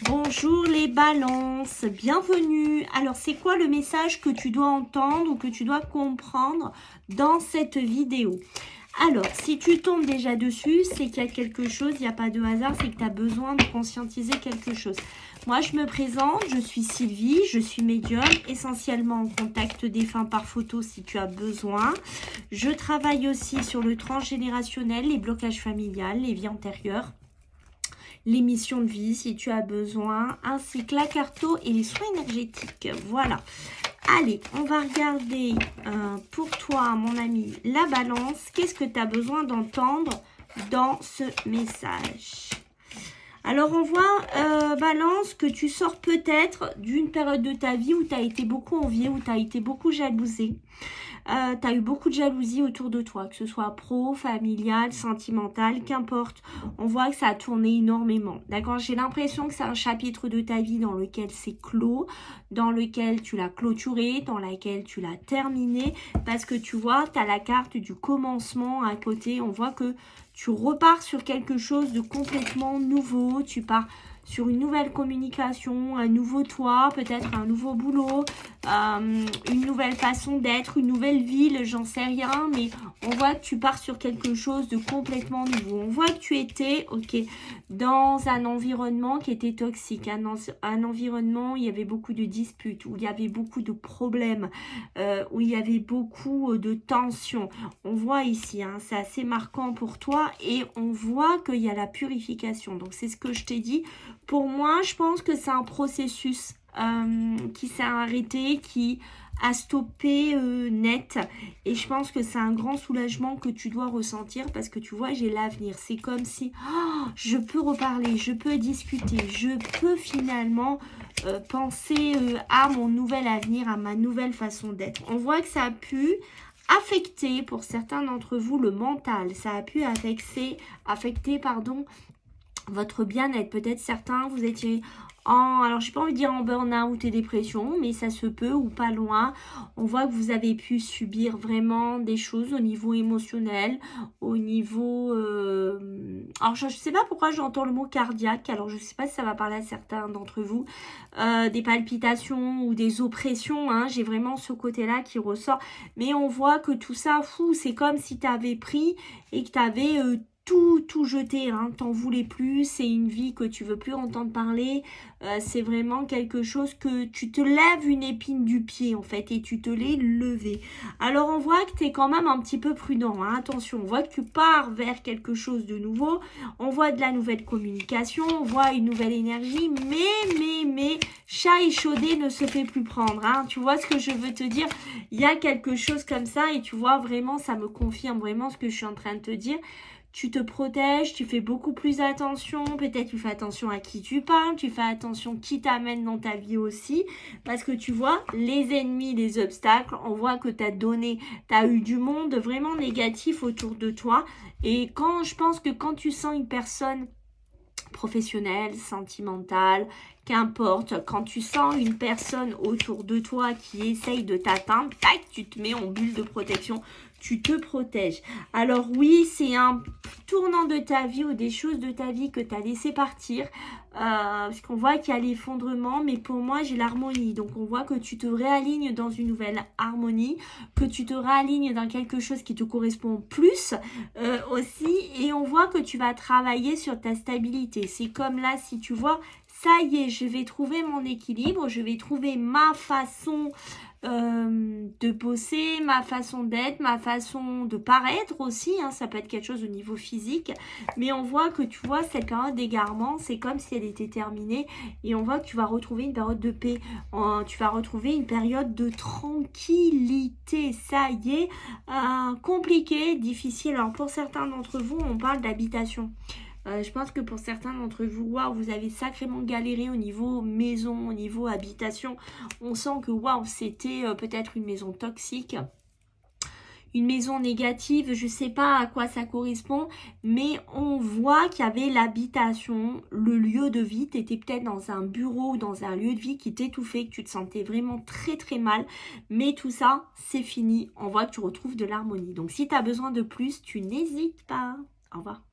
Bonjour les balances, bienvenue. Alors c'est quoi le message que tu dois entendre ou que tu dois comprendre dans cette vidéo? Alors si tu tombes déjà dessus, c'est qu'il y a quelque chose, il n'y a pas de hasard, c'est que tu as besoin de conscientiser quelque chose. Moi je me présente, je suis Sylvie, je suis médium, essentiellement en contact défunt par photo si tu as besoin. Je travaille aussi sur le transgénérationnel, les blocages familiales, les vies antérieures, les missions de vie si tu as besoin, ainsi que la carto et les soins énergétiques. Voilà. Allez, on va regarder pour toi, mon ami, la balance. Qu'est-ce que tu as besoin d'entendre dans ce message? Alors, on voit, balance, que tu sors peut-être d'une période de ta vie où tu as été beaucoup envié, où tu as été beaucoup jalousé. Tu as eu beaucoup de jalousie autour de toi, que ce soit pro, familial, sentimental, qu'importe. On voit que ça a tourné énormément. D'accord? J'ai l'impression que c'est un chapitre de ta vie dans lequel c'est clos, dans lequel tu l'as clôturé, dans lequel tu l'as terminé. Parce que tu vois, tu as la carte du commencement à côté. On voit que tu repars sur quelque chose de complètement nouveau. Tu pars sur une nouvelle communication, un nouveau toi, peut-être un nouveau boulot, une nouvelle façon d'être, une nouvelle ville, j'en sais rien, mais on voit que tu pars sur quelque chose de complètement nouveau. On voit que tu étais, dans un environnement qui était toxique, un environnement où il y avait beaucoup de disputes, où il y avait beaucoup de problèmes, où il y avait beaucoup de tensions. On voit ici, c'est assez marquant pour toi et on voit qu'il y a la purification. Donc c'est ce que je t'ai dit. Pour moi, je pense que c'est un processus qui s'est arrêté, qui a stoppé net. Et je pense que c'est un grand soulagement que tu dois ressentir parce que tu vois, j'ai l'avenir. C'est comme si je peux reparler, je peux discuter, je peux finalement penser à mon nouvel avenir, à ma nouvelle façon d'être. On voit que ça a pu affecter pour certains d'entre vous le mental. Ça a pu affecter votre bien-être. Peut-être certains, vous étiez alors j'ai pas envie de dire en burn-out et dépression, mais ça se peut ou pas loin. On voit que vous avez pu subir vraiment des choses au niveau émotionnel, au niveau... Alors je sais pas pourquoi j'entends le mot cardiaque, alors je sais pas si ça va parler à certains d'entre vous. Des palpitations ou des oppressions, j'ai vraiment ce côté-là qui ressort. Mais on voit que tout ça, c'est comme si tu avais pris et que tu avais... tout jeter, t'en voulais plus, c'est une vie que tu veux plus entendre parler, c'est vraiment quelque chose que tu te lèves une épine du pied en fait et tu te l'es levé. Alors on voit que tu es quand même un petit peu prudent, attention, on voit que tu pars vers quelque chose de nouveau, on voit de la nouvelle communication, on voit une nouvelle énergie, mais, chat échaudé ne se fait plus prendre, tu vois ce que je veux te dire, il y a quelque chose comme ça et tu vois vraiment, ça me confirme vraiment ce que je suis en train de te dire. Tu te protèges, tu fais beaucoup plus attention, peut-être tu fais attention à qui tu parles, tu fais attention qui t'amène dans ta vie aussi, parce que tu vois, les ennemis, les obstacles, on voit que tu as eu du monde vraiment négatif autour de toi, et je pense que quand tu sens une personne professionnelle, sentimentale, qu'importe, quand tu sens une personne autour de toi qui essaye de t'atteindre, tac, tu te mets en bulle de protection, tu te protèges. Alors oui, c'est un tournant de ta vie ou des choses de ta vie que tu as laissé partir, parce qu'on voit qu'il y a l'effondrement, mais pour moi, j'ai l'harmonie. Donc on voit que tu te réalignes dans une nouvelle harmonie, que tu te réalignes dans quelque chose qui te correspond plus aussi, et on voit que tu vas travailler sur ta stabilité. C'est comme là, si tu vois, ça y est, je vais trouver mon équilibre, je vais trouver ma façon de bosser, ma façon d'être, ma façon de paraître aussi, ça peut être quelque chose au niveau physique, mais on voit que tu vois cette période d'égarement, c'est comme si elle était terminée et on voit que tu vas retrouver une période de paix, tu vas retrouver une période de tranquillité, ça y est, compliqué, difficile. Alors pour certains d'entre vous, on parle d'habitation. Je pense que pour certains d'entre vous, vous avez sacrément galéré au niveau maison, au niveau habitation. On sent que c'était peut-être une maison toxique, une maison négative, je ne sais pas à quoi ça correspond, mais on voit qu'il y avait l'habitation, le lieu de vie. Tu étais peut-être dans un bureau ou dans un lieu de vie qui t'étouffait, que tu te sentais vraiment très très mal, mais tout ça, c'est fini. On voit que tu retrouves de l'harmonie. Donc si tu as besoin de plus, tu n'hésites pas. Au revoir.